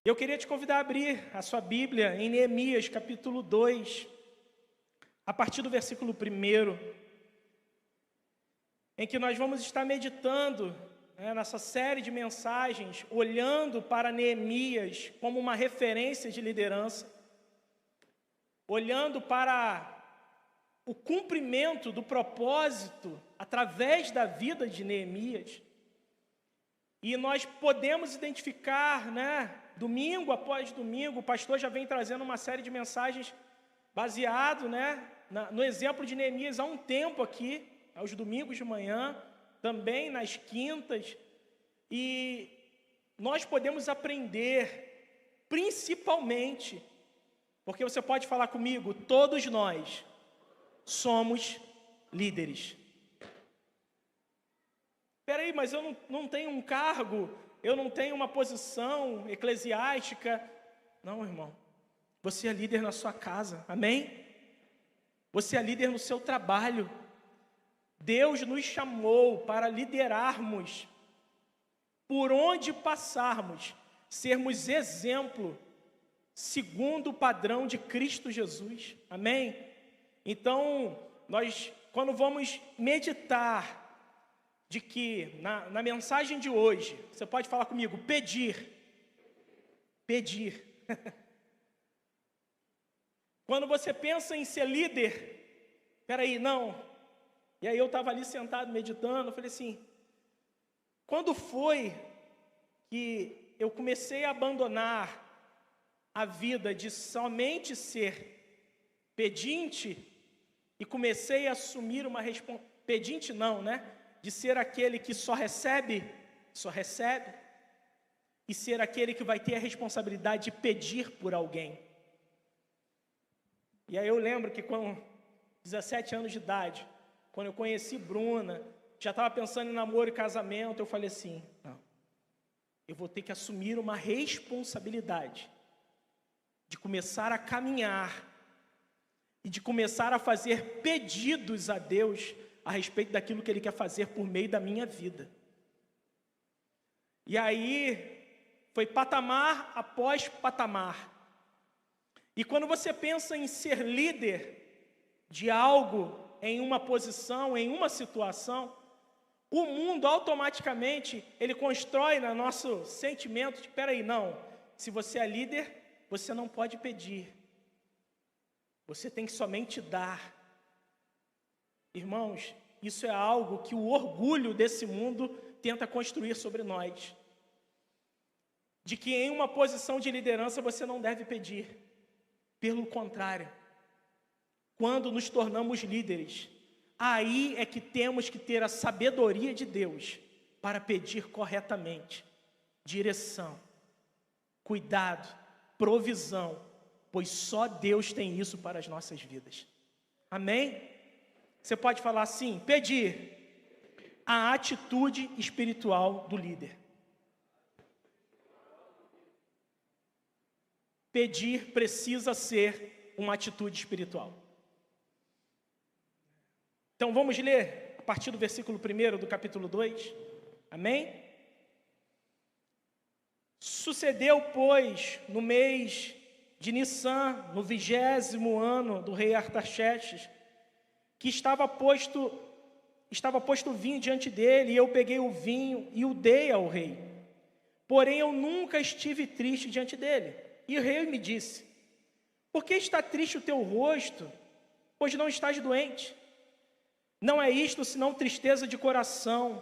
Eu queria te convidar a abrir a sua Bíblia em Neemias, capítulo 2, a partir do versículo 1, em que nós vamos estar meditando nessa série de mensagens, olhando para Neemias como uma referência de liderança, olhando para o cumprimento do propósito através da vida de Neemias. E nós podemos identificar, domingo após domingo, o pastor já vem trazendo uma série de mensagens baseado, no exemplo de Neemias há um tempo aqui, aos domingos de manhã, também nas quintas, e nós podemos aprender, principalmente, porque você pode falar comigo, todos nós somos líderes. Espera aí, mas eu não tenho um cargo, eu não tenho uma posição eclesiástica. Não, irmão. Você é líder na sua casa, amém? Você é líder no seu trabalho. Deus nos chamou para liderarmos, por onde passarmos, sermos exemplo, segundo o padrão de Cristo Jesus, amém? Então, nós, quando vamos meditar, de que na mensagem de hoje, você pode falar comigo, pedir. Quando você pensa em ser líder, peraí, não. E aí eu estava ali sentado meditando, eu falei assim, quando foi que eu comecei a abandonar a vida de somente ser pedinte e comecei a assumir uma responsabilidade, pedinte não, de ser aquele que só recebe, e ser aquele que vai ter a responsabilidade de pedir por alguém. E aí eu lembro que com 17 anos de idade, quando eu conheci Bruna, já estava pensando em namoro e casamento, eu falei assim, não, eu vou ter que assumir uma responsabilidade de começar a caminhar e de começar a fazer pedidos a Deus a respeito daquilo que Ele quer fazer por meio da minha vida. E aí, foi patamar após patamar. E quando você pensa em ser líder de algo, em uma posição, em uma situação, o mundo automaticamente, ele constrói no nosso sentimento de, peraí, não, se você é líder, você não pode pedir. Você tem que somente dar. Irmãos, isso é algo que o orgulho desse mundo tenta construir sobre nós. De que em uma posição de liderança você não deve pedir. Pelo contrário, quando nos tornamos líderes, aí é que temos que ter a sabedoria de Deus para pedir corretamente direção, cuidado, provisão, pois só Deus tem isso para as nossas vidas. Amém? Você pode falar assim, pedir, a atitude espiritual do líder. Pedir precisa ser uma atitude espiritual. Então vamos ler a partir do versículo 1 do capítulo 2, amém? Sucedeu, pois, no mês de Nissan, no 20º ano do rei Artaxerxes, que estava posto vinho diante dele, e eu peguei o vinho e o dei ao rei. Porém, eu nunca estive triste diante dele. E o rei me disse, por que está triste o teu rosto, pois não estás doente? Não é isto, senão tristeza de coração.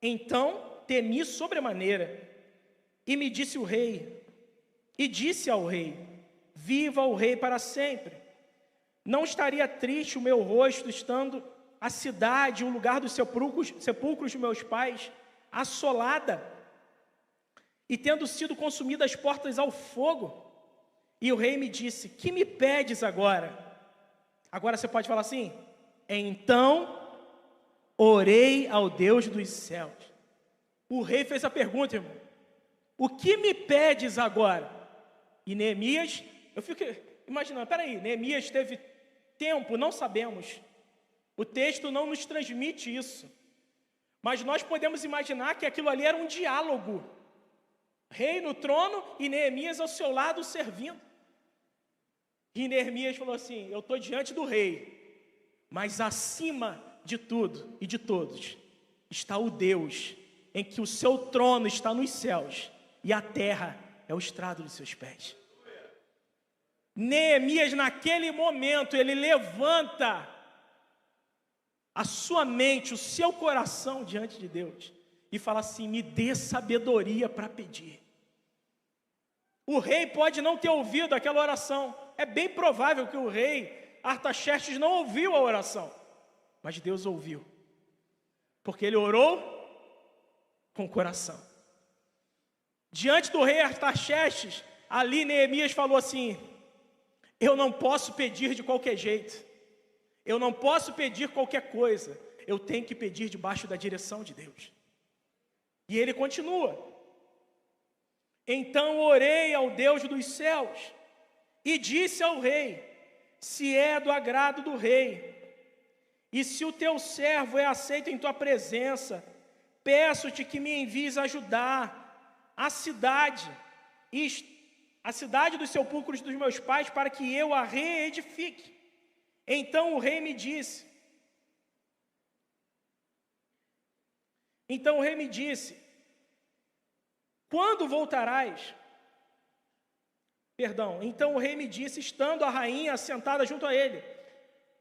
Então, temi sobremaneira, e me disse o rei, e disse ao rei, viva o rei para sempre. Não estaria triste o meu rosto, estando a cidade, o lugar dos sepulcros de meus pais, assolada, e tendo sido consumidas as portas ao fogo? E o rei me disse, que me pedes agora? Agora você pode falar assim, então orei ao Deus dos céus. O rei fez a pergunta, irmão, o que me pedes agora? E Neemias, eu fico imaginando, peraí, Neemias teve tempo, não sabemos. O texto não nos transmite isso. Mas nós podemos imaginar que aquilo ali era um diálogo Rei no trono e Neemias ao seu lado servindo. E Neemias falou assim: eu estou diante do rei, mas acima de tudo e de todos está o Deus em que o seu trono está nos céus e a terra é o estrado dos seus pés. Neemias, naquele momento, ele levanta a sua mente, o seu coração diante de Deus e fala assim: me dê sabedoria para pedir. O rei pode não ter ouvido aquela oração. É bem provável que o rei Artaxerxes não ouviu a oração, mas Deus ouviu, porque ele orou com o coração. Diante do rei Artaxerxes, ali Neemias falou assim: eu não posso pedir de qualquer jeito, eu não posso pedir qualquer coisa, eu tenho que pedir debaixo da direção de Deus. E ele continua: então orei ao Deus dos céus e disse ao rei: se é do agrado do rei, e se o teu servo é aceito em tua presença, peço-te que me envies ajudar a cidade dos sepulcros dos meus pais, para que eu a reedifique. Então o rei me disse, quando voltarás? Então o rei me disse, estando a rainha assentada junto a ele: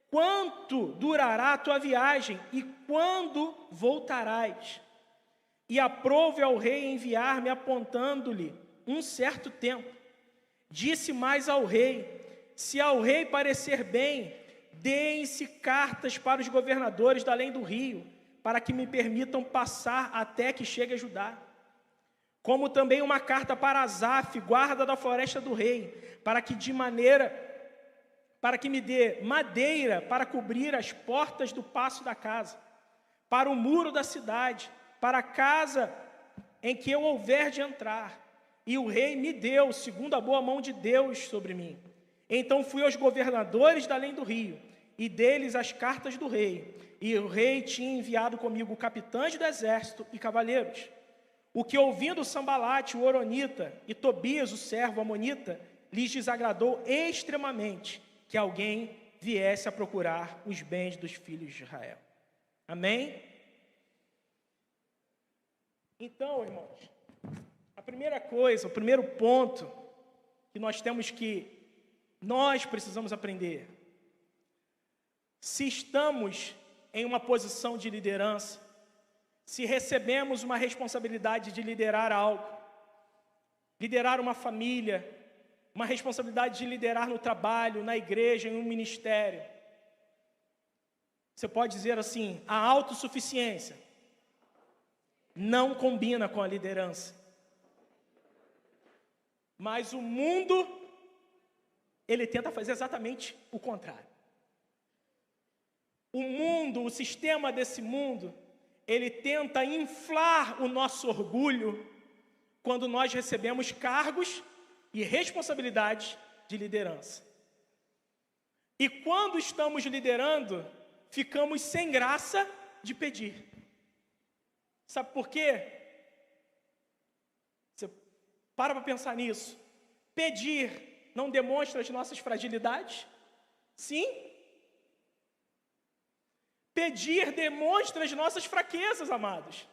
quanto durará a tua viagem e quando voltarás? E aprouve ao rei enviar-me, apontando-lhe um certo tempo. Disse mais ao rei: se ao rei parecer bem, deem-se cartas para os governadores da além do rio, para que me permitam passar até que chegue a Judá. Como também uma carta para Asaf, guarda da floresta do rei, para que me dê madeira para cobrir as portas do paço da casa, para o muro da cidade, para a casa em que eu houver de entrar. E o rei me deu, segundo a boa mão de Deus sobre mim. Então fui aos governadores da além do rio, e deles as cartas do rei. E o rei tinha enviado comigo capitães do exército e cavaleiros. O que, ouvindo Sambalate, o horonita, e Tobias, o servo amonita, lhes desagradou extremamente que alguém viesse a procurar os bens dos filhos de Israel. Amém? Então, irmãos, a primeira coisa, o primeiro ponto que nós precisamos aprender: se estamos em uma posição de liderança, se recebemos uma responsabilidade de liderar algo, liderar uma família, uma responsabilidade de liderar no trabalho, na igreja, em um ministério, você pode dizer assim: a autossuficiência não combina com a liderança. Mas o mundo, ele tenta fazer exatamente o contrário. O mundo, o sistema desse mundo, ele tenta inflar o nosso orgulho quando nós recebemos cargos e responsabilidades de liderança. E quando estamos liderando, ficamos sem graça de pedir. Sabe por quê? Você para pensar nisso. Pedir não demonstra as nossas fragilidades? Sim. Pedir demonstra as nossas fraquezas, amados.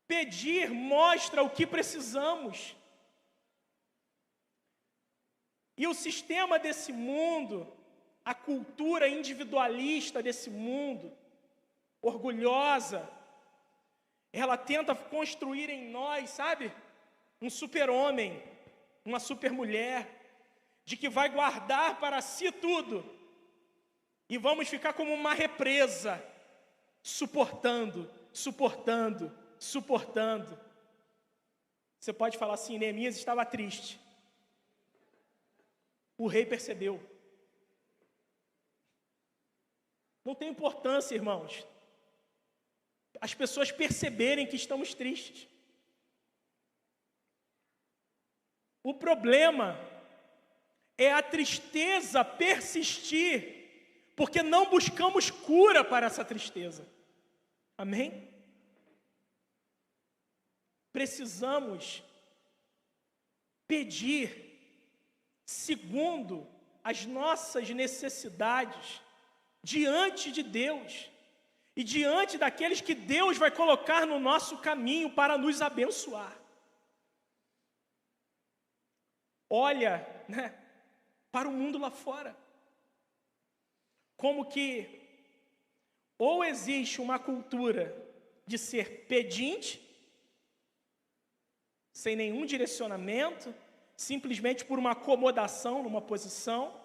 Pedir mostra o que precisamos. E o sistema desse mundo, a cultura individualista desse mundo, orgulhosa, ela tenta construir em nós, sabe, um super-homem, uma super-mulher, de que vai guardar para si tudo. E vamos ficar como uma represa, suportando. Você pode falar assim: Neemias estava triste. O rei percebeu. Não tem importância, irmãos, as pessoas perceberem que estamos tristes. O problema é a tristeza persistir, porque não buscamos cura para essa tristeza. Amém? precisamos pedir segundo as nossas necessidades diante de Deus e diante daqueles que Deus vai colocar no nosso caminho para nos abençoar. Olha, para o mundo lá fora, como que ou existe uma cultura de ser pedinte, sem nenhum direcionamento, simplesmente por uma acomodação numa posição,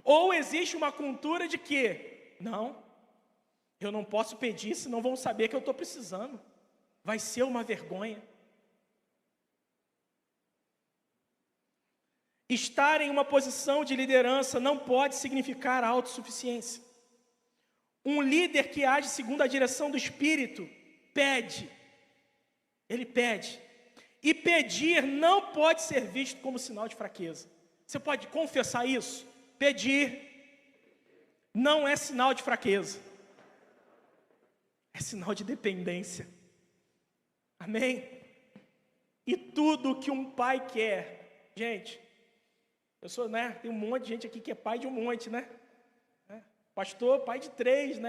ou existe uma cultura de que, não, eu não posso pedir, senão vão saber que eu estou precisando, vai ser uma vergonha. Estar em uma posição de liderança não pode significar autossuficiência. Um líder que age segundo a direção do Espírito, pede. Ele pede. E pedir não pode ser visto como sinal de fraqueza. Você pode confessar isso? Pedir não é sinal de fraqueza. É sinal de dependência. Amém? E tudo que um pai quer, gente, eu sou, tem um monte de gente aqui que é pai de um monte, Pastor, pai de 3,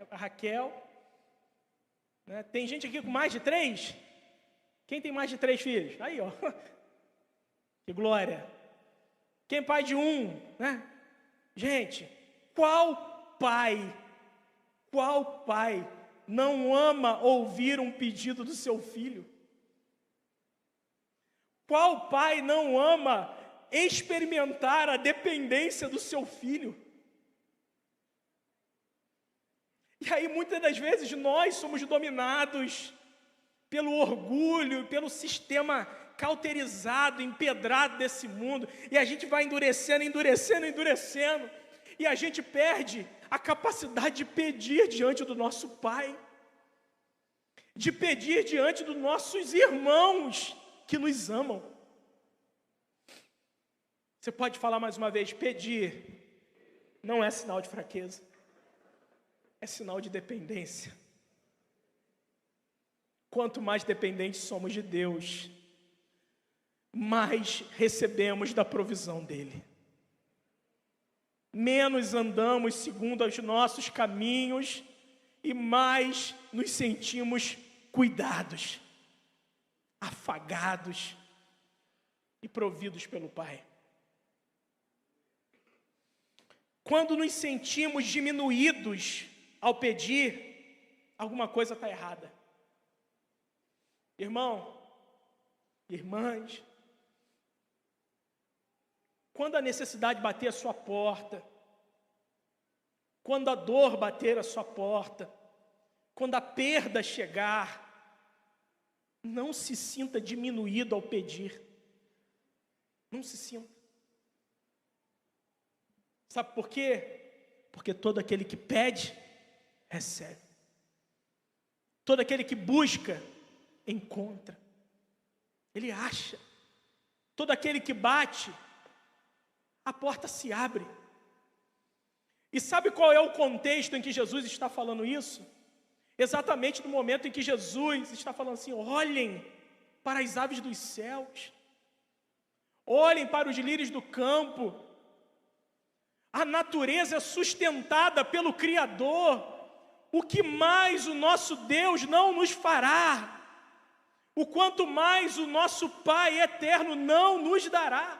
a Raquel. Tem gente aqui com mais de 3? Quem tem mais de 3 filhos? Aí, ó. Que glória. Quem é pai de 1, Gente, qual pai não ama ouvir um pedido do seu filho? Qual pai não ama experimentar a dependência do seu filho? E aí, muitas das vezes, nós somos dominados pelo orgulho, pelo sistema cauterizado, empedrado desse mundo, e a gente vai endurecendo, e a gente perde a capacidade de pedir diante do nosso Pai, de pedir diante dos nossos irmãos que nos amam. Você pode falar mais uma vez, pedir não é sinal de fraqueza. É sinal de dependência. Quanto mais dependentes somos de Deus, mais recebemos da provisão dEle. Menos andamos segundo os nossos caminhos e mais nos sentimos cuidados, afagados e providos pelo Pai. Quando nos sentimos diminuídos ao pedir, alguma coisa está errada. Irmão, irmãs, quando a necessidade bater a sua porta, quando a dor bater a sua porta, quando a perda chegar, não se sinta diminuído ao pedir. Não se sinta. Sabe por quê? Porque todo aquele que pede, recebe. Todo aquele que busca, encontra. Ele acha. Todo aquele que bate, a porta se abre. E sabe qual é o contexto em que Jesus está falando isso? Exatamente no momento em que Jesus está falando assim: olhem para as aves dos céus, olhem para os lírios do campo. A natureza é sustentada pelo Criador. O que mais o nosso Deus não nos fará? O quanto mais o nosso Pai eterno não nos dará?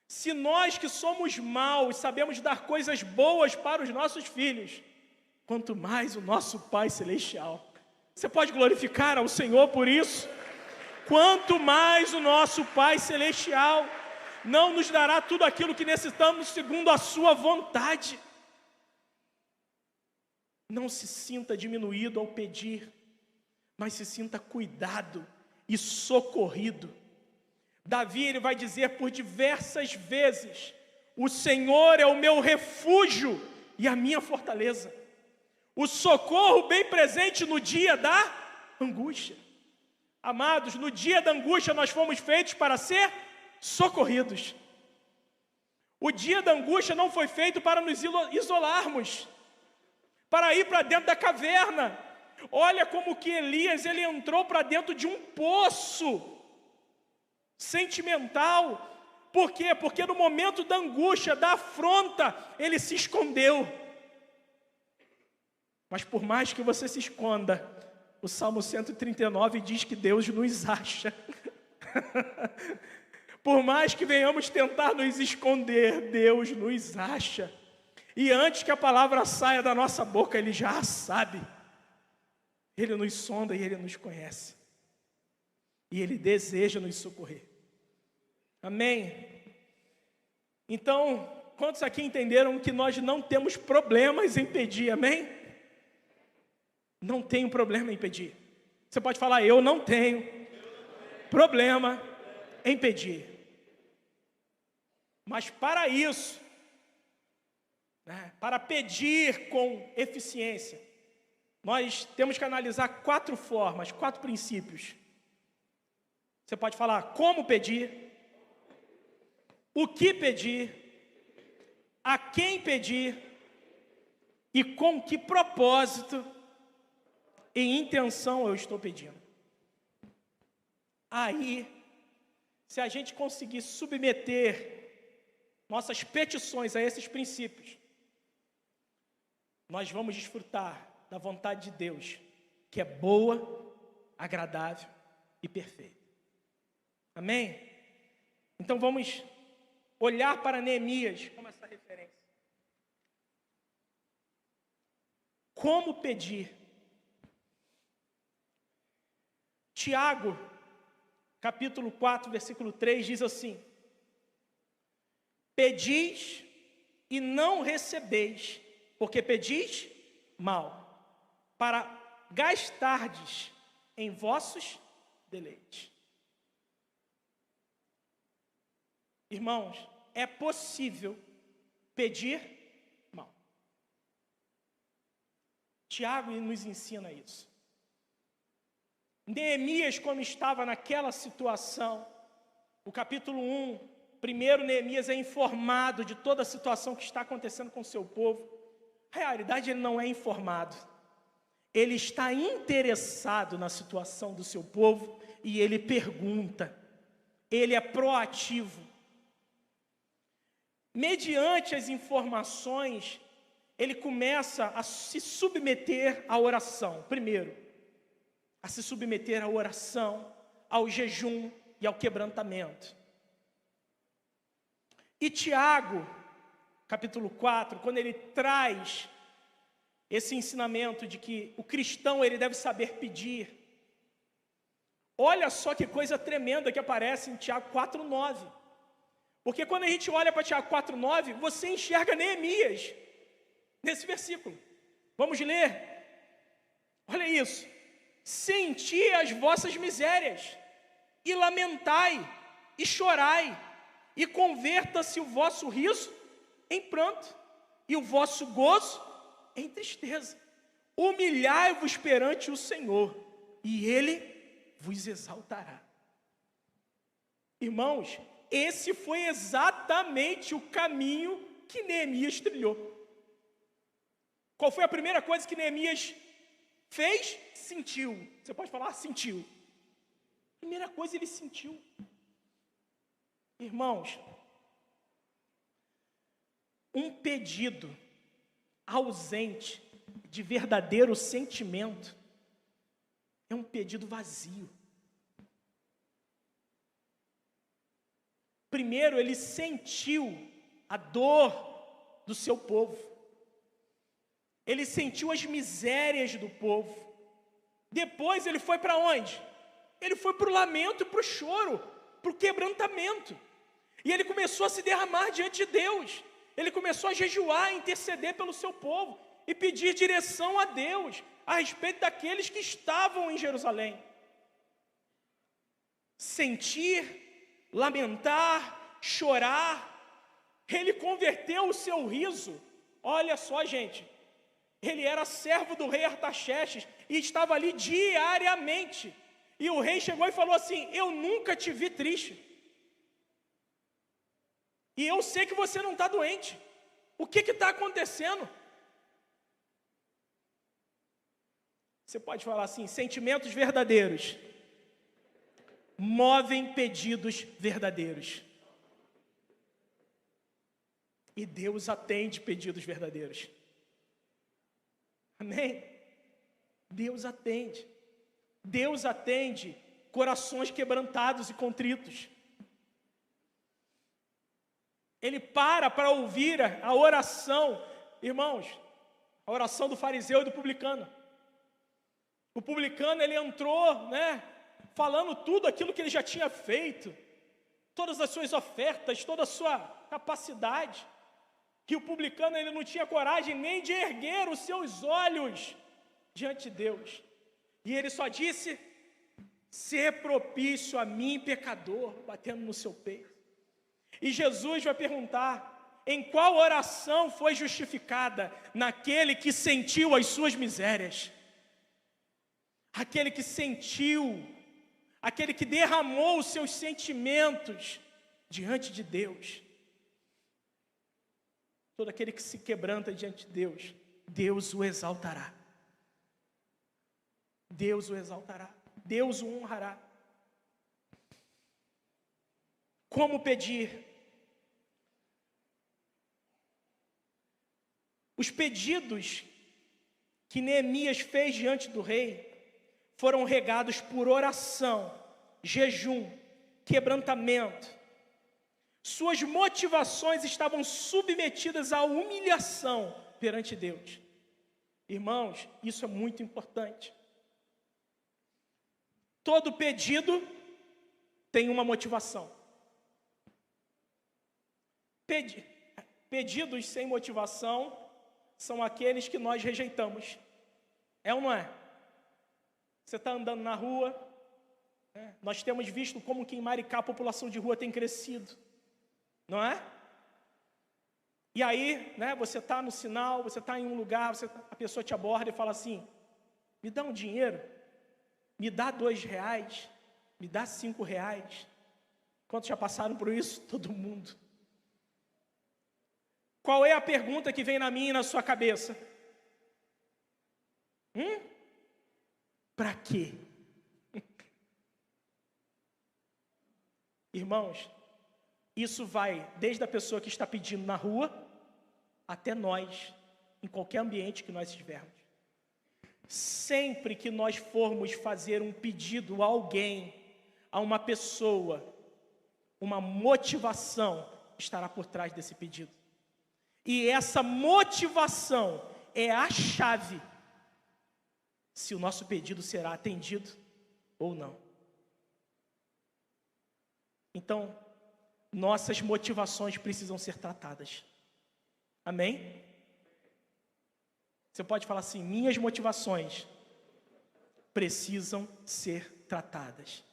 Se nós que somos maus sabemos dar coisas boas para os nossos filhos, quanto mais o nosso Pai celestial. Você pode glorificar ao Senhor por isso? Quanto mais o nosso Pai celestial não nos dará tudo aquilo que necessitamos segundo a sua vontade. Não se sinta diminuído ao pedir, mas se sinta cuidado e socorrido. Davi, ele vai dizer por diversas vezes: o Senhor é o meu refúgio e a minha fortaleza, o socorro bem presente no dia da angústia. Amados, no dia da angústia nós fomos feitos para ser socorridos. O dia da angústia não foi feito para nos isolarmos, para ir para dentro da caverna. Olha como que Elias, ele entrou para dentro de um poço sentimental. Por quê? Porque no momento da angústia, da afronta, ele se escondeu. Mas por mais que você se esconda, o Salmo 139 diz que Deus nos acha. Por mais que venhamos tentar nos esconder, Deus nos acha. E antes que a palavra saia da nossa boca, Ele já sabe. Ele nos sonda e Ele nos conhece. E Ele deseja nos socorrer. Amém? Então, quantos aqui entenderam que nós não temos problemas em pedir, amém? Não tenho problema em pedir. Você pode falar, eu não tenho problema em pedir. Mas para isso, para pedir com eficiência, nós temos que analisar 4 formas, 4 princípios. Você pode falar como pedir, o que pedir, a quem pedir e com que propósito e intenção eu estou pedindo. Aí, se a gente conseguir submeter nossas petições a esses princípios, nós vamos desfrutar da vontade de Deus, que é boa, agradável e perfeita. Amém? Então vamos olhar para Neemias como essa referência. Como pedir? Tiago, capítulo 4, versículo 3, diz assim: pedis e não recebeis, porque pedis mal, para gastardes em vossos deleites. Irmãos, é possível pedir mal. Tiago nos ensina isso. Neemias, como estava naquela situação, o capítulo 1, primeiro Neemias é informado de toda a situação que está acontecendo com o seu povo. Na realidade, ele não é informado. Ele está interessado na situação do seu povo e ele pergunta. Ele é proativo. Mediante as informações, ele começa a se submeter à oração. Primeiro, a se submeter à oração, ao jejum e ao quebrantamento. E Tiago, capítulo 4, quando ele traz esse ensinamento de que o cristão ele deve saber pedir, olha só que coisa tremenda que aparece em Tiago 4:9. Porque quando a gente olha para Tiago 4:9, você enxerga Neemias nesse versículo. Vamos ler? Olha isso. Senti as vossas misérias, e lamentai, e chorai, e converta-se o vosso riso em pranto, e o vosso gozo em tristeza. Humilhai-vos perante o Senhor, e Ele vos exaltará. Irmãos, esse foi exatamente o caminho que Neemias trilhou. Qual foi a primeira coisa que Neemias fez? Sentiu. Você pode falar, sentiu. Primeira coisa ele sentiu. Irmãos, um pedido ausente de verdadeiro sentimento é um pedido vazio. Primeiro, ele sentiu a dor do seu povo. Ele sentiu as misérias do povo. Depois, ele foi para onde? Ele foi para o lamento e para o choro, para o quebrantamento. E ele começou a se derramar diante de Deus. Ele começou a jejuar, interceder pelo seu povo e pedir direção a Deus a respeito daqueles que estavam em Jerusalém. Sentir, lamentar, chorar. Ele converteu o seu riso. Olha só, gente, ele era servo do rei Artaxerxes e estava ali diariamente. E o rei chegou e falou assim: eu nunca te vi triste. E eu sei que você não está doente. O que está acontecendo? Você pode falar assim, sentimentos verdadeiros movem pedidos verdadeiros. E Deus atende pedidos verdadeiros. Amém? Deus atende. Deus atende corações quebrantados e contritos. Ele para ouvir a oração, irmãos, a oração do fariseu e do publicano. O publicano, ele entrou, falando tudo aquilo que ele já tinha feito, todas as suas ofertas, toda a sua capacidade, que o publicano, ele não tinha coragem nem de erguer os seus olhos diante de Deus. E ele só disse, ser propício a mim, pecador, batendo no seu peito. E Jesus vai perguntar, em qual oração foi justificada? Naquele que sentiu as suas misérias. Aquele que sentiu, aquele que derramou os seus sentimentos diante de Deus. Todo aquele que se quebranta diante de Deus, Deus o exaltará. Deus o exaltará. Deus o honrará. Como pedir? Os pedidos que Neemias fez diante do rei foram regados por oração, jejum, quebrantamento. Suas motivações estavam submetidas à humilhação perante Deus. Irmãos, isso é muito importante. Todo pedido tem uma motivação. Pedidos sem motivação são aqueles que nós rejeitamos. É ou não é? Você está andando na rua, nós temos visto como que em Maricá a população de rua tem crescido, não é? E aí, você está no sinal, você está em um lugar, a pessoa te aborda e fala assim, me dá um dinheiro, me dá R$2, me dá R$5. Quantos já passaram por isso? Todo mundo. Qual é a pergunta que vem na minha e na sua cabeça? Para quê? Irmãos, isso vai desde a pessoa que está pedindo na rua, até nós, em qualquer ambiente que nós estivermos. Sempre que nós formos fazer um pedido a alguém, a uma pessoa, uma motivação estará por trás desse pedido. E essa motivação é a chave se o nosso pedido será atendido ou não. Então, nossas motivações precisam ser tratadas. Amém? Você pode falar assim, minhas motivações precisam ser tratadas.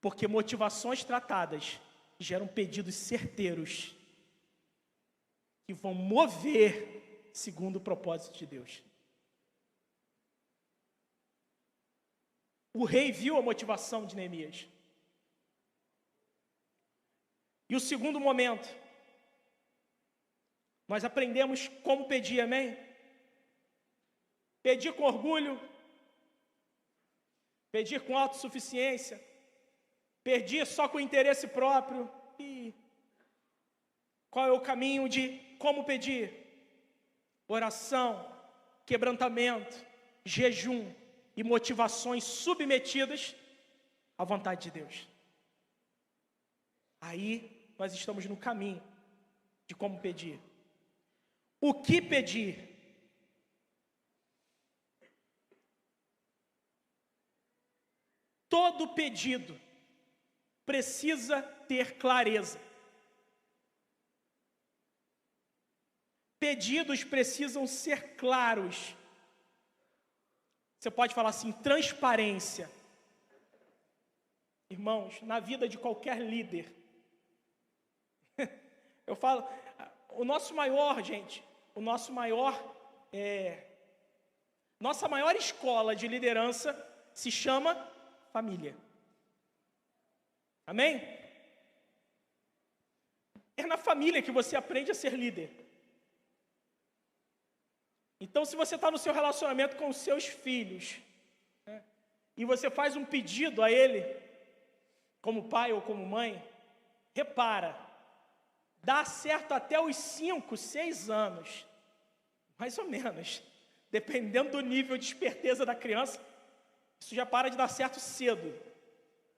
Porque motivações tratadas geram pedidos certeiros que vão mover segundo o propósito de Deus. O rei viu a motivação de Neemias. E o segundo momento, nós aprendemos como pedir, amém? Pedir com orgulho, pedir com autossuficiência, pedir só com interesse próprio. E qual é o caminho de como pedir? Oração, quebrantamento, jejum e motivações submetidas à vontade de Deus. Aí nós estamos no caminho de como pedir. O que pedir? Todo pedido precisa ter clareza. Pedidos precisam ser claros. Você pode falar assim, transparência. Irmãos, na vida de qualquer líder, eu falo, nossa maior escola de liderança se chama família. Amém? É na família que você aprende a ser líder. Então, se você está no seu relacionamento com os seus filhos, né, e você faz um pedido a ele, como pai ou como mãe, repara, dá certo até os 5, 6 anos, mais ou menos, dependendo do nível de esperteza da criança, isso já para de dar certo cedo.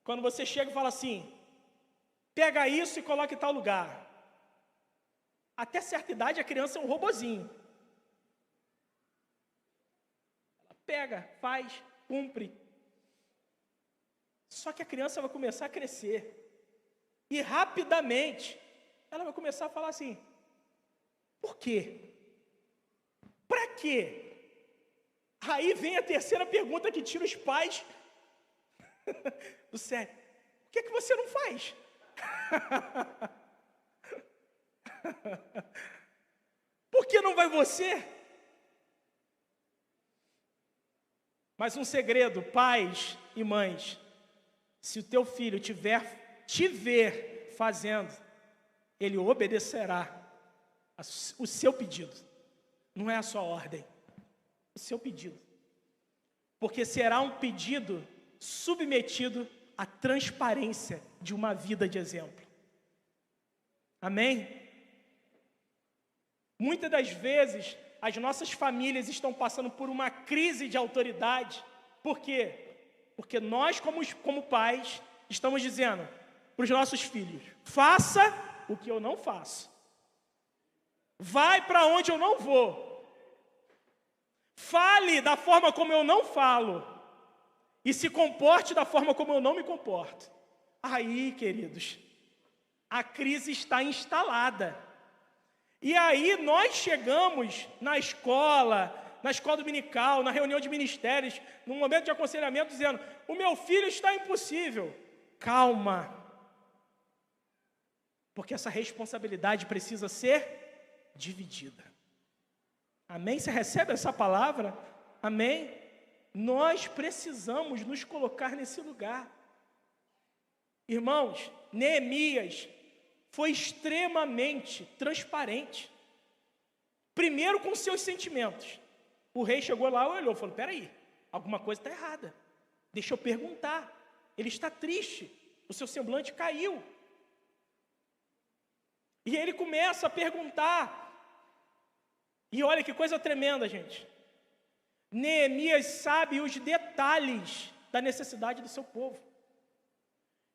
Quando você chega e fala assim, pega isso e coloca em tal lugar. Até certa idade a criança é um robozinho. Ela pega, faz, cumpre. Só que a criança vai começar a crescer. E rapidamente, ela vai começar a falar assim, por quê? Para quê? Aí vem a terceira pergunta que tira os pais do sério. Por que você não faz? Por que não vai você? Mas um segredo, pais e mães, se o teu filho te ver fazendo, ele obedecerá o seu pedido, não é a sua ordem, o seu pedido, porque será um pedido submetido à transparência de uma vida de exemplo. Amém? Muitas das vezes, as nossas famílias estão passando por uma crise de autoridade. Por quê? Porque nós, como pais, estamos dizendo para os nossos filhos, faça o que eu não faço. Vai para onde eu não vou. Fale da forma como eu não falo. E se comporte da forma como eu não me comporto. Aí, queridos, a crise está instalada. E aí nós chegamos na escola dominical, na reunião de ministérios, num momento de aconselhamento, dizendo, o meu filho está impossível. Calma. Porque essa responsabilidade precisa ser dividida. Amém? Você recebe essa palavra? Amém? Nós precisamos nos colocar nesse lugar. Irmãos, Neemias foi extremamente transparente. Primeiro com seus sentimentos. O rei chegou lá, olhou e falou, peraí, alguma coisa está errada. Deixa eu perguntar. Ele está triste, o seu semblante caiu. E ele começa a perguntar. E olha que coisa tremenda, gente. Neemias sabe os detalhes da necessidade do seu povo.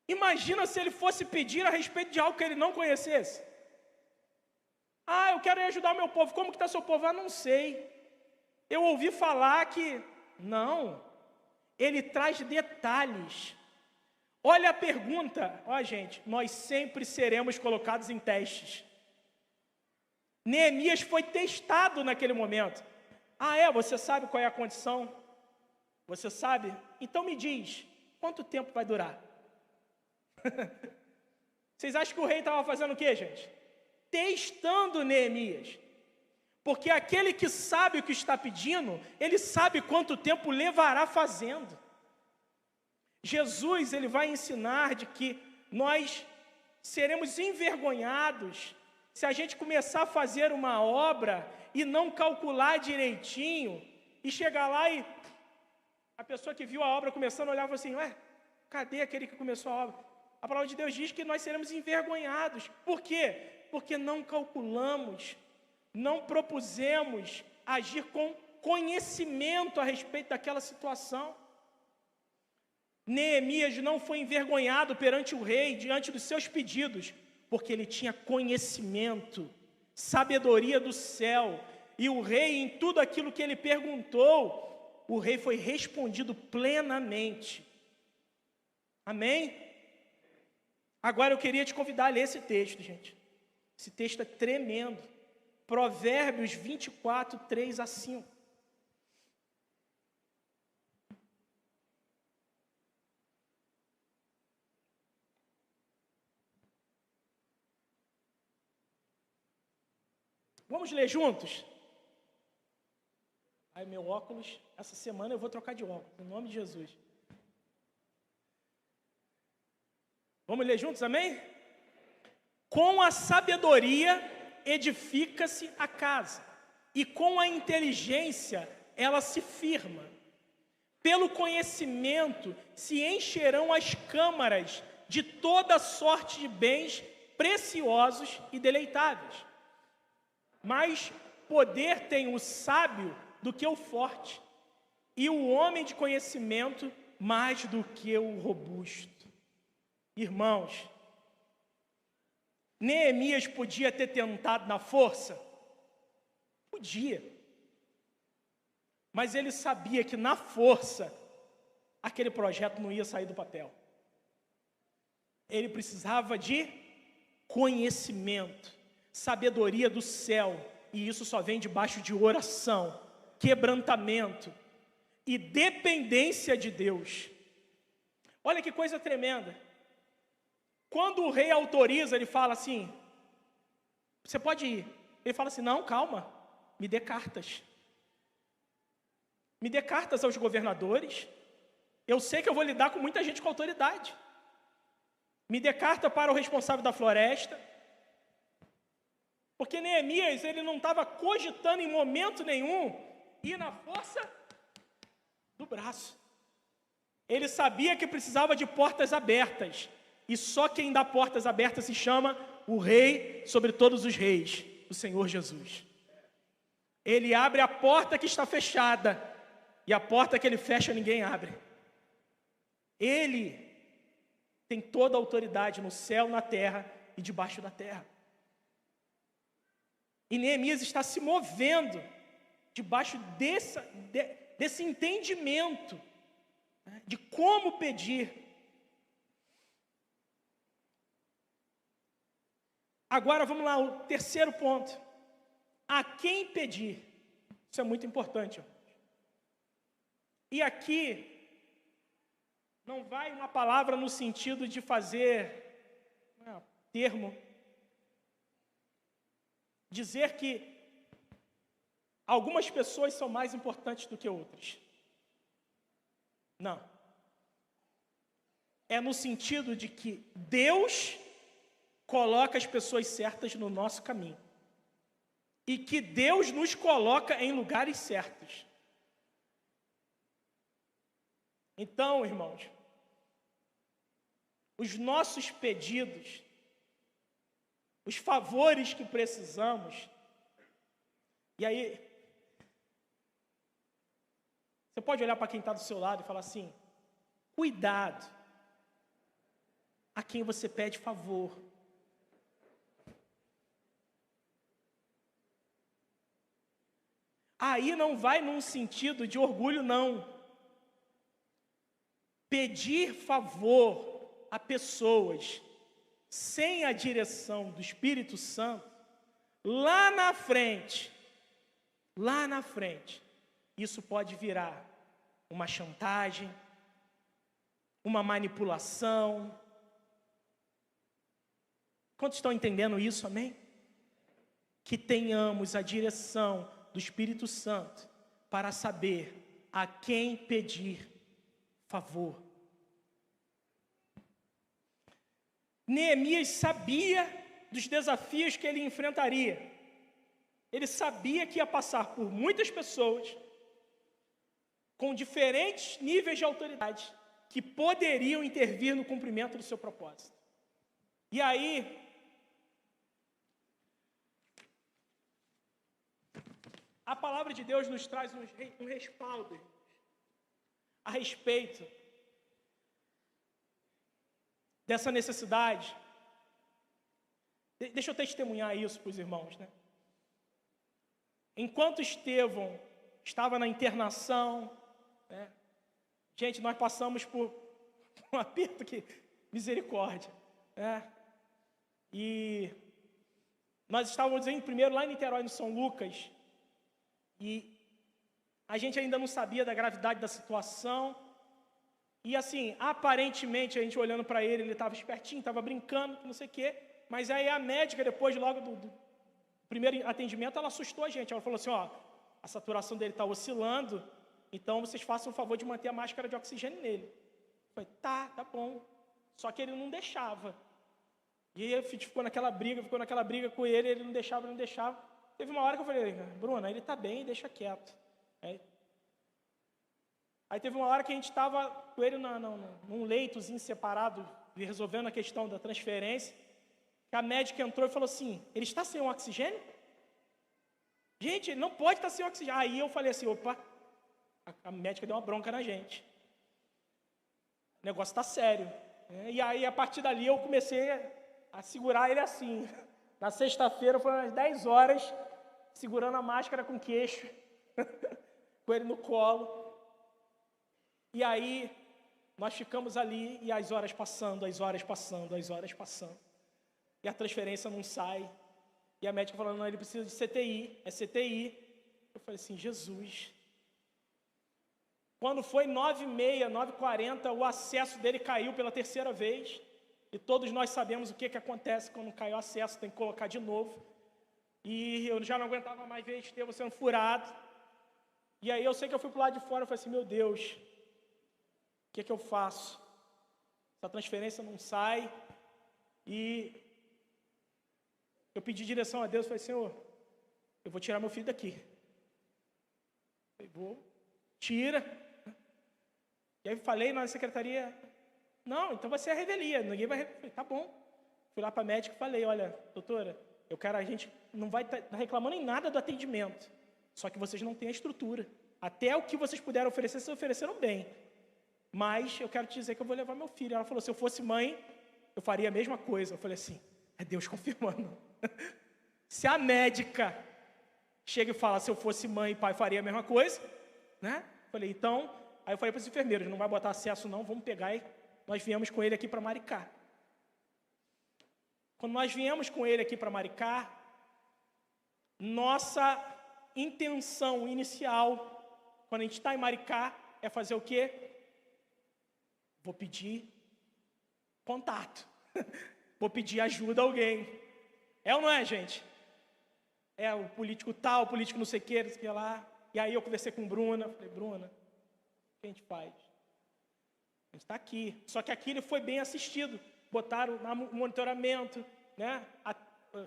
Imagina se ele fosse pedir a respeito de algo que ele não conhecesse. Ah, eu quero ajudar o meu povo. Como que está seu povo? Ah, não sei. Eu ouvi falar que... Não. Ele traz detalhes. Olha a pergunta. Ó, gente, nós sempre seremos colocados em testes. Neemias foi testado naquele momento. Ah, você sabe qual é a condição? Você sabe? Então me diz, quanto tempo vai durar? Vocês acham que o rei estava fazendo o quê, gente? Testando Neemias. Porque aquele que sabe o que está pedindo, ele sabe quanto tempo levará fazendo. Jesus, ele vai ensinar de que nós seremos envergonhados se a gente começar a fazer uma obra e não calcular direitinho, e chegar lá e a pessoa que viu a obra começando a olhar e falou assim, ué, cadê aquele que começou a obra? A palavra de Deus diz que nós seremos envergonhados. Por quê? Porque não calculamos, não propusemos agir com conhecimento a respeito daquela situação. Neemias não foi envergonhado perante o rei, diante dos seus pedidos, porque ele tinha conhecimento, sabedoria do céu, e o rei, em tudo aquilo que ele perguntou, o rei foi respondido plenamente. Amém? Agora eu queria te convidar a ler esse texto, gente. Esse texto é tremendo. Provérbios 24, 3 a 5. Vamos ler juntos? Aí meu óculos, essa semana eu vou trocar de óculos, em nome de Jesus. Vamos ler juntos, amém? Com a sabedoria edifica-se a casa, e com a inteligência ela se firma. Pelo conhecimento se encherão as câmaras de toda sorte de bens preciosos e deleitáveis. Mais poder tem o sábio do que o forte, e o homem de conhecimento mais do que o robusto. Irmãos, Neemias podia ter tentado na força? Podia. Mas ele sabia que na força, aquele projeto não ia sair do papel. Ele precisava de conhecimento, sabedoria do céu, e isso só vem debaixo de oração, quebrantamento e dependência de Deus. Olha que coisa tremenda. Quando o rei autoriza, ele fala assim: você pode ir. Ele fala assim: não, calma, me dê cartas. Me dê cartas aos governadores. Eu sei que eu vou lidar com muita gente com autoridade. Me dê carta para o responsável da floresta. Porque Neemias, ele não estava cogitando em momento nenhum ir na força do braço. Ele sabia que precisava de portas abertas. E só quem dá portas abertas se chama o Rei sobre todos os reis, o Senhor Jesus. Ele abre a porta que está fechada, e a porta que ele fecha ninguém abre. Ele tem toda a autoridade no céu, na terra e debaixo da terra. E Neemias está se movendo debaixo desse entendimento, né, de como pedir. Agora vamos lá, o terceiro ponto. A quem pedir? Isso é muito importante. E aqui não vai uma palavra no sentido de fazer termo, dizer que algumas pessoas são mais importantes do que outras. Não. É no sentido de que Deus coloca as pessoas certas no nosso caminho. E que Deus nos coloca em lugares certos. Então, irmãos, os nossos pedidos, os favores que precisamos, e aí, você pode olhar para quem está do seu lado e falar assim: cuidado a quem você pede favor. Aí não vai num sentido de orgulho, não. Pedir favor a pessoas sem a direção do Espírito Santo, lá na frente, isso pode virar uma chantagem, uma manipulação. Quantos estão entendendo isso, amém? Que tenhamos a direção do Espírito Santo para saber a quem pedir favor. Neemias sabia dos desafios que ele enfrentaria. Ele sabia que ia passar por muitas pessoas com diferentes níveis de autoridade que poderiam intervir no cumprimento do seu propósito. E aí, a palavra de Deus nos traz um respaldo a respeito dessa necessidade. Deixa eu testemunhar isso para os irmãos, né? Enquanto Estevão estava na internação, né? Gente, nós passamos por um aperto que, misericórdia, né? E nós estávamos primeiro lá em Niterói, no São Lucas, e a gente ainda não sabia da gravidade da situação. E assim, aparentemente, a gente olhando para ele estava espertinho, estava brincando, não sei o quê. Mas aí a médica, depois logo do primeiro atendimento, ela assustou a gente. Ela falou assim: ó, a saturação dele está oscilando, então vocês façam o favor de manter a máscara de oxigênio nele. Eu falei: tá bom. Só que ele não deixava. E aí ficou naquela briga com ele não deixava. teve uma hora que eu falei, Bruna, ele está bem, deixa quieto. Aí teve uma hora que a gente estava com ele num leitozinho separado, resolvendo a questão da transferência, que a médica entrou e falou assim, ele está sem oxigênio? Gente, ele não pode estar sem oxigênio. Aí eu falei assim, opa, a médica deu uma bronca na gente. O negócio está sério. E aí, a partir dali, eu comecei a segurar ele assim. Na sexta-feira, foi umas 10 horas, segurando a máscara com queixo, com ele no colo. E aí, nós ficamos ali, e as horas passando, as horas passando, as horas passando. E a transferência não sai. E a médica falando, não, ele precisa de CTI, é CTI. Eu falei assim, Jesus. Quando foi 9h30, 9h40, o acesso dele caiu pela terceira vez. E todos nós sabemos o que acontece quando cai o acesso, tem que colocar de novo. E eu já não aguentava mais ver Estevão sendo furado. E aí eu sei que eu fui para o lado de fora e falei assim, meu Deus, o que eu faço? Essa transferência não sai. E eu pedi direção a Deus, falei, Senhor, eu vou tirar meu filho daqui. Eu vou, tira. E aí falei na secretaria, não, então vai ser a revelia, ninguém vai... Falei, tá bom. Fui lá para a médica e falei, olha, doutora, a gente não vai estar reclamando em nada do atendimento, só que vocês não têm a estrutura. Até o que vocês puderam oferecer, vocês ofereceram bem. Mas eu quero te dizer que eu vou levar meu filho. Ela falou, se eu fosse mãe, eu faria a mesma coisa. Eu falei assim, é Deus confirmando. Se a médica chega e fala, se eu fosse mãe e pai, faria a mesma coisa, né? Falei, então, aí eu falei para os enfermeiros, não vai botar acesso não, vamos pegar e nós viemos com ele aqui para Maricá. Quando nós viemos com ele aqui para Maricá, nossa intenção inicial, quando a gente está em Maricá, é fazer o quê? Vou pedir contato. Vou pedir ajuda a alguém. É ou não é, gente? É o político tal, o político não sei o que lá. E aí eu conversei com Bruna, falei, Bruna, o que a gente faz? A gente está aqui. Só que aqui ele foi bem assistido. Botaram no monitoramento, né?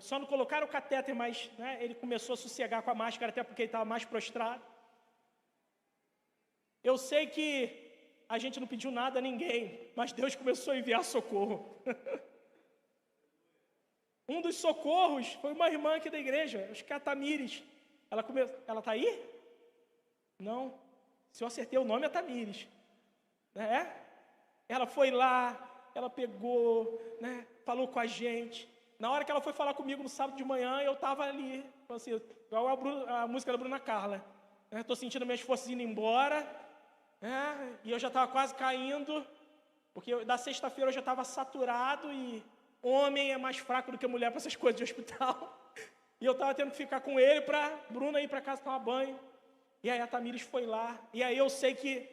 Só não colocaram o catéter, mas né, ele começou a sossegar com a máscara, até porque ele estava mais prostrado. Eu sei que a gente não pediu nada a ninguém, mas Deus começou a enviar socorro. Um dos socorros foi uma irmã aqui da igreja, acho que é a Tamires. Ela está aí? Não. Se eu acertei o nome, é Tamires. Né? Ela foi lá, ela pegou, né, falou com a gente. Na hora que ela foi falar comigo no sábado de manhã, eu estava ali, assim, igual a música da Bruna Carla. Estou sentindo minhas forças indo embora, e eu já estava quase caindo, porque da sexta-feira eu já estava saturado e homem é mais fraco do que mulher para essas coisas de hospital. E eu estava tendo que ficar com ele para Bruna ir para casa tomar banho. E aí a Tamires foi lá. E aí eu sei que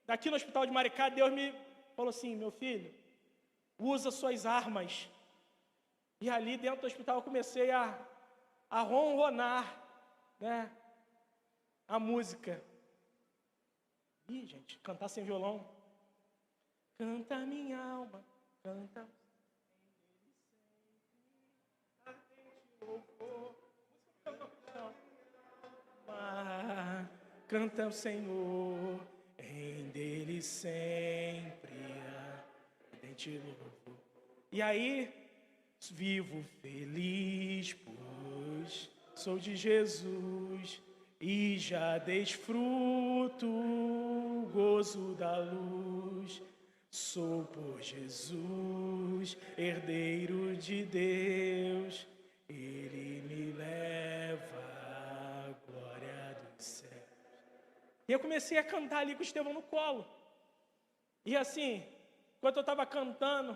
daqui no hospital de Maricá, Deus me falou assim, meu filho, usa suas armas. E ali dentro do hospital eu comecei a ronronar, né, a música. Ih, gente, cantar sem violão. Canta minha alma, canta. Canta o Senhor, em dele sempre ardente louvor. E aí, vivo feliz, pois sou de Jesus e já desfruto o gozo da luz. Sou por Jesus, herdeiro de Deus, Ele me leva à glória dos céus. E eu comecei a cantar ali com o Estevão no colo. E assim, enquanto eu estava cantando,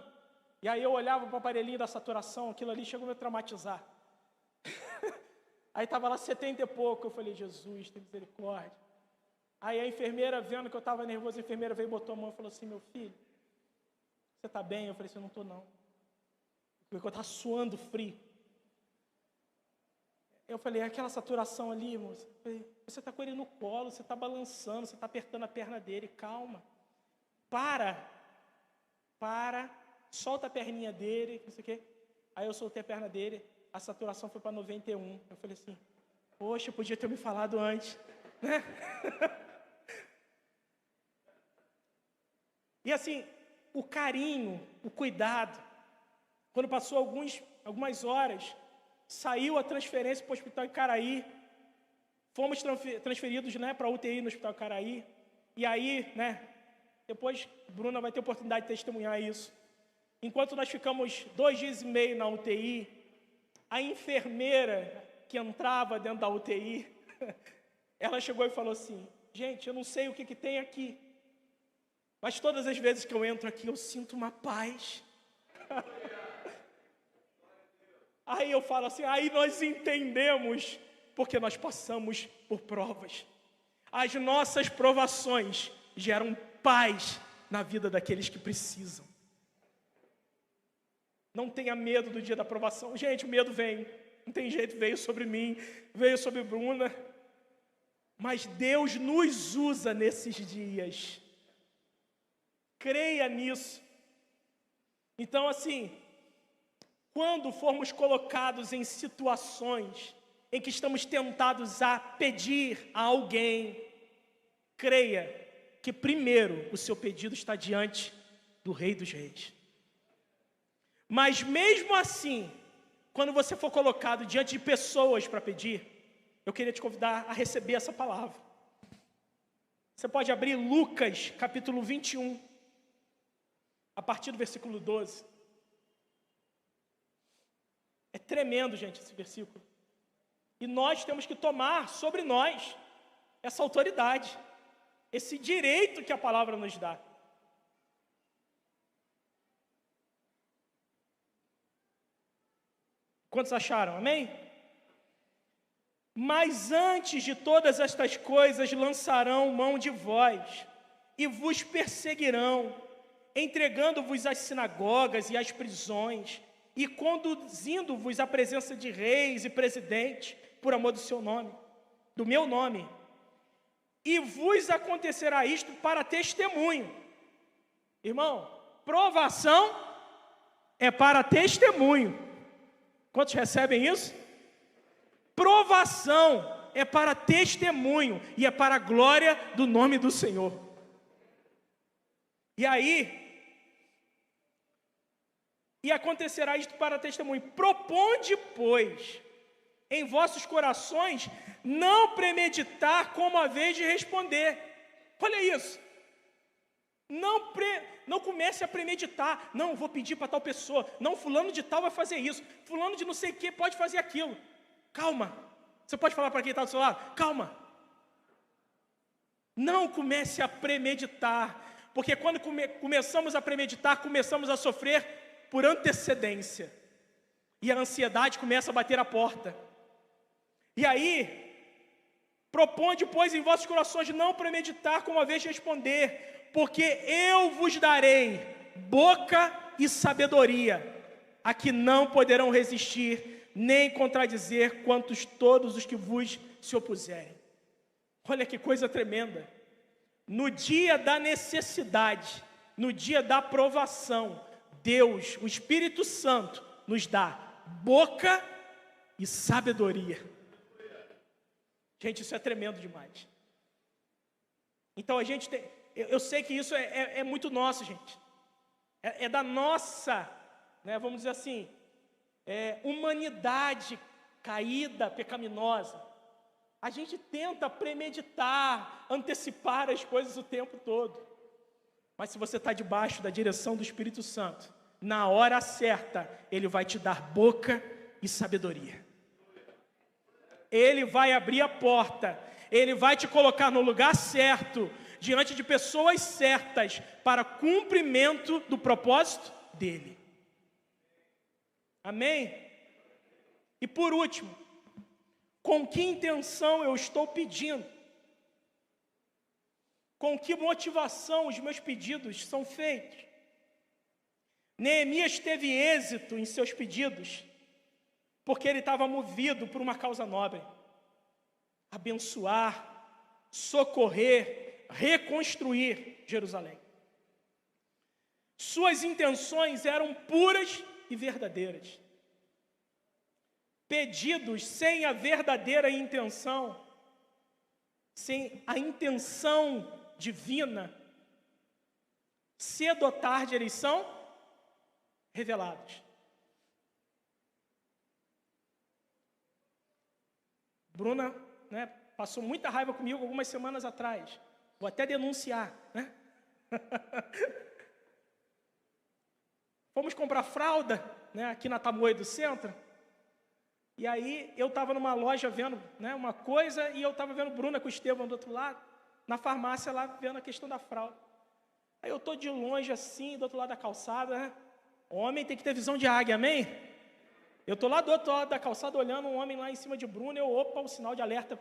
e aí eu olhava para o aparelhinho da saturação, aquilo ali chegou a me traumatizar. Aí estava lá 70 e pouco, eu falei, Jesus, tem misericórdia. Aí a enfermeira, vendo que eu estava nervoso, a enfermeira veio e botou a mão e falou assim, meu filho, você está bem? Eu falei assim, eu não estou não. Porque eu estava suando frio. Eu falei, aquela saturação ali, moça. Você está com ele no colo, você está balançando, você está apertando a perna dele, calma. Para, solta a perninha dele, não sei o quê. Aí eu soltei a perna dele. a saturação foi para 91. Eu falei assim, poxa, podia ter me falado antes, né? E assim, o carinho, o cuidado, quando passou algumas horas, saiu a transferência para o Hospital Icaraí, fomos transferidos, né, para a UTI no Hospital Icaraí, e aí, né, depois Bruna vai ter oportunidade de testemunhar isso. Enquanto nós ficamos 2 dias e meio na UTI, a enfermeira que entrava dentro da UTI, ela chegou e falou assim, gente, eu não sei o que tem aqui, mas todas as vezes que eu entro aqui, eu sinto uma paz. Aí eu falo assim, aí nós entendemos, porque nós passamos por provas. As nossas provações geram paz na vida daqueles que precisam. Não tenha medo do dia da provação. Gente, o medo vem. Não tem jeito, veio sobre mim, veio sobre Bruna. Mas Deus nos usa nesses dias. Creia nisso. Então, assim, quando formos colocados em situações em que estamos tentados a pedir a alguém, creia que primeiro o seu pedido está diante do Rei dos Reis. Mas mesmo assim, quando você for colocado diante de pessoas para pedir, eu queria te convidar a receber essa palavra. Você pode abrir Lucas, capítulo 21, a partir do versículo 12. É tremendo, gente, esse versículo. E nós temos que tomar sobre nós essa autoridade, esse direito que a palavra nos dá. Quantos acharam? Amém? Mas antes de todas estas coisas lançarão mão de vós e vos perseguirão, entregando-vos às sinagogas e às prisões e conduzindo-vos à presença de reis e presidentes por amor do seu nome, do meu nome. E vos acontecerá isto para testemunho. Irmão, provação é para testemunho. Quantos recebem isso? Provação é para testemunho e é para a glória do nome do Senhor. E aí, e acontecerá isto para testemunho. Proponde, pois, em vossos corações, não premeditar como a vez de responder. Olha isso. Não comece a premeditar. Não, vou pedir para tal pessoa. Não, fulano de tal vai fazer isso. Fulano de não sei o que pode fazer aquilo. Calma. Você pode falar para quem está do seu lado? Calma. Não comece a premeditar. Porque quando começamos a premeditar, começamos a sofrer por antecedência. E a ansiedade começa a bater a porta. E aí, proponde, pois, em vossos corações não premeditar como a vez de responder, porque eu vos darei boca e sabedoria, a que não poderão resistir, nem contradizer quantos todos os que vos se opuserem. Olha que coisa tremenda. No dia da necessidade, no dia da provação, Deus, o Espírito Santo, nos dá boca e sabedoria. Gente, isso é tremendo demais. Então a gente tem... Eu sei que isso é muito nosso, gente. É da nossa, né, vamos dizer assim, humanidade caída, pecaminosa. A gente tenta premeditar, antecipar as coisas o tempo todo. Mas se você está debaixo da direção do Espírito Santo, na hora certa, Ele vai te dar boca e sabedoria. Ele vai abrir a porta, Ele vai te colocar no lugar certo, diante de pessoas certas, para cumprimento do propósito dEle. Amém? E por último, com que intenção eu estou pedindo? Com que motivação os meus pedidos são feitos? Neemias teve êxito em seus pedidos, porque ele estava movido por uma causa nobre: abençoar, socorrer, reconstruir Jerusalém. Suas intenções eram puras e verdadeiras. pedidos sem a verdadeira intenção, sem a intenção divina, cedo ou tarde eles são revelados. Bruna, né, passou muita raiva comigo algumas semanas atrás. Vou até denunciar, né? Fomos comprar fralda, né, aqui na Tamoio do Centro. E aí eu estava numa loja vendo, né, uma coisa, e eu estava vendo Bruna com o Estevão do outro lado, na farmácia lá, vendo a questão da fralda. Aí eu estou de longe assim, do outro lado da calçada, né? Homem tem que ter visão de águia, amém? Eu estou lá do outro lado da calçada, olhando um homem lá em cima de Bruna, opa, o sinal de alerta.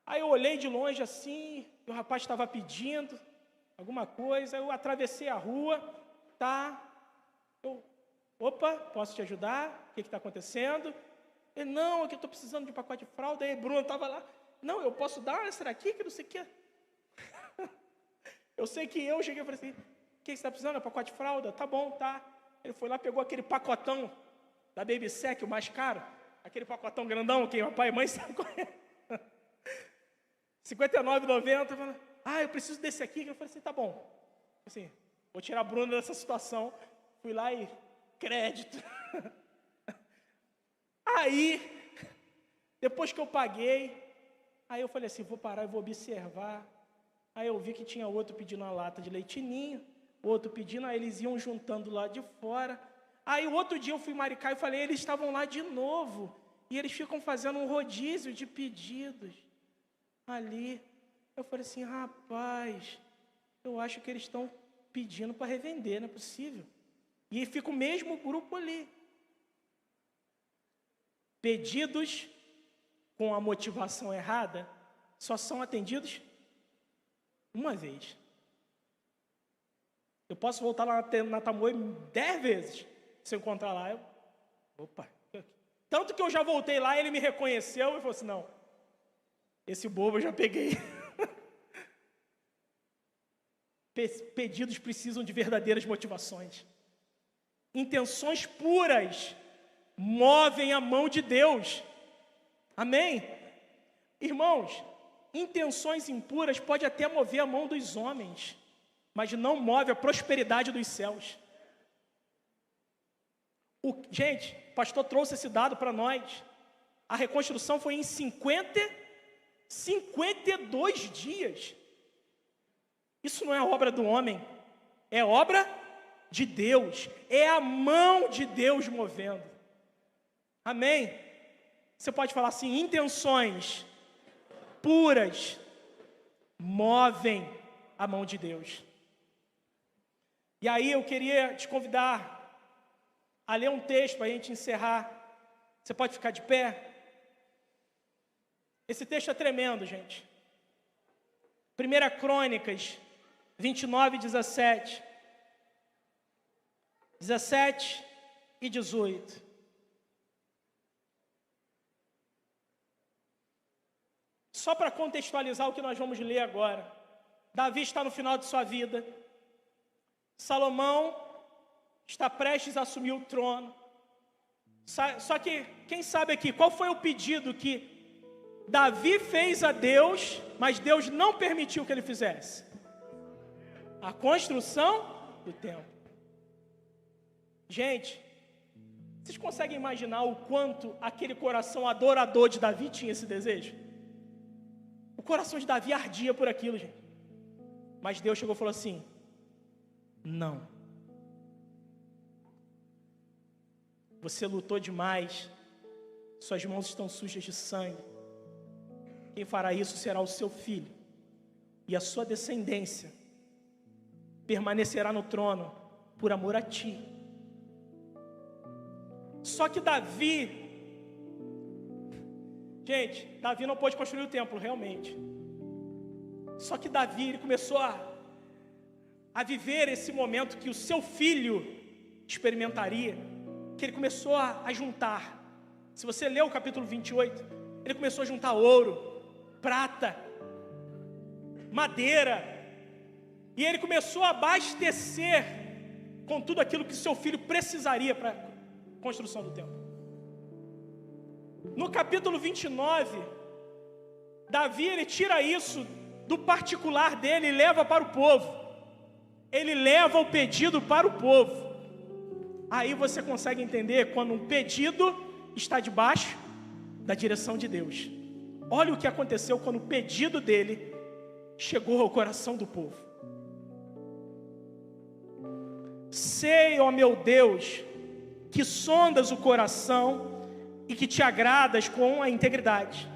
Aí eu olhei de longe assim, e o rapaz estava pedindo alguma coisa, eu atravessei a rua, tá? Opa, posso te ajudar? O que está acontecendo? Ele, não, aqui eu estou precisando de um pacote de fralda. Aí Bruno estava lá, não, eu posso dar essa daqui, que não sei o que. Eu sei que eu cheguei e falei assim, o que você está precisando? É um pacote de fralda? Tá bom, tá. Ele foi lá, pegou aquele pacotão da Baby Sec, o mais caro, aquele pacotão grandão, que o pai e mãe sabem qual é. R$59,90. Eu preciso desse aqui. Eu falei assim, tá bom. Assim, vou tirar a Bruna dessa situação. Fui lá e crédito. Aí, depois que eu paguei, aí eu falei assim, vou parar e vou observar. Aí eu vi que tinha outro pedindo uma lata de leite ninho, outro pedindo, aí eles iam juntando lá de fora. Aí o outro dia eu fui em Maricá e falei, eles estavam lá de novo. E eles ficam fazendo um rodízio de pedidos ali. Eu falei assim, rapaz, eu acho que eles estão pedindo para revender, não é possível. E fica o mesmo grupo ali. Pedidos com a motivação errada só são atendidos uma vez. Eu posso voltar lá na Tamoio 10 vezes. Se eu encontrar lá, opa. Tanto que eu já voltei lá, ele me reconheceu e falou assim, não, esse bobo eu já peguei. Pedidos precisam de verdadeiras motivações. Intenções puras movem a mão de Deus. Amém? Irmãos, intenções impuras podem até mover a mão dos homens, mas não move a prosperidade dos céus. Gente, o pastor trouxe esse dado para nós. A reconstrução foi em 52 dias. Isso não é obra do homem, é obra de Deus, é a mão de Deus movendo. Amém? Você pode falar assim, intenções puras movem a mão de Deus. E aí eu queria te convidar a ler um texto para a gente encerrar. Você pode ficar de pé? Esse texto é tremendo, gente. 1 Crônicas 29, 17 e 18. Só para contextualizar o que nós vamos ler agora. Davi está no final de sua vida. Salomão está prestes a assumir o trono. Só que, quem sabe aqui, qual foi o pedido que Davi fez a Deus, mas Deus não permitiu que ele fizesse? A construção do templo. Gente, vocês conseguem imaginar o quanto aquele coração adorador de Davi tinha esse desejo? O coração de Davi ardia por aquilo, gente. Mas Deus chegou e falou assim, não. Você lutou demais, suas mãos estão sujas de sangue. Quem fará isso será o seu filho, e a sua descendência permanecerá no trono por amor a ti. Só que Davi, gente, Davi não pôde construir o templo, realmente. Só que Davi, ele começou a viver esse momento que o seu filho experimentaria, que ele começou a juntar. Se você ler o capítulo 28, ele começou a juntar ouro, prata, madeira, e ele começou a abastecer com tudo aquilo que seu filho precisaria construção do templo. No capítulo 29, Davi, ele tira isso do particular dele e leva para o povo. Ele leva o pedido para o povo. Aí você consegue entender quando um pedido está debaixo da direção de Deus. Olha o que aconteceu quando o pedido dele chegou ao coração do povo. Sei, ó meu Deus, que sondas o coração e que te agradas com a integridade.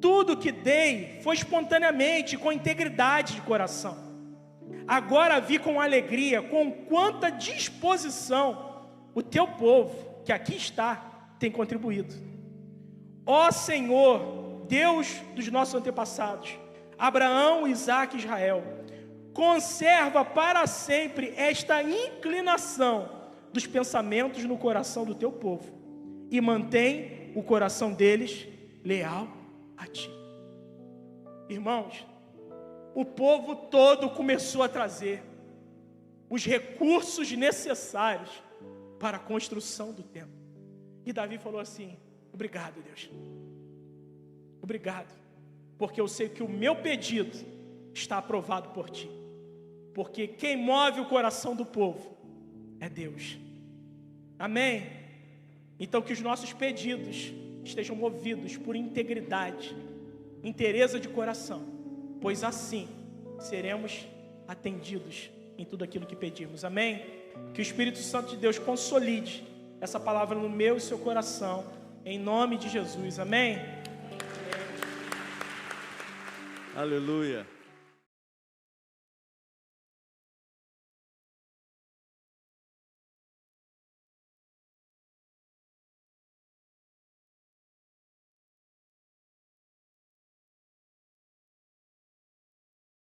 Tudo que dei foi espontaneamente, com integridade de coração. Agora vi com alegria, com quanta disposição o teu povo, que aqui está, tem contribuído. Ó Senhor, Deus dos nossos antepassados, Abraão, Isaque e Israel, conserva para sempre esta inclinação dos pensamentos no coração do teu povo e mantém o coração deles leal a ti. Irmãos, o povo todo começou a trazer os recursos necessários para a construção do templo. E Davi falou assim: obrigado, Deus. Obrigado, porque eu sei que o meu pedido está aprovado por ti. Porque quem move o coração do povo é Deus. Amém? Então que os nossos pedidos estejam movidos por integridade, inteireza de coração, pois assim seremos atendidos em tudo aquilo que pedimos. Amém? Que o Espírito Santo de Deus consolide essa palavra no meu e seu coração, em nome de Jesus. Amém? Aleluia.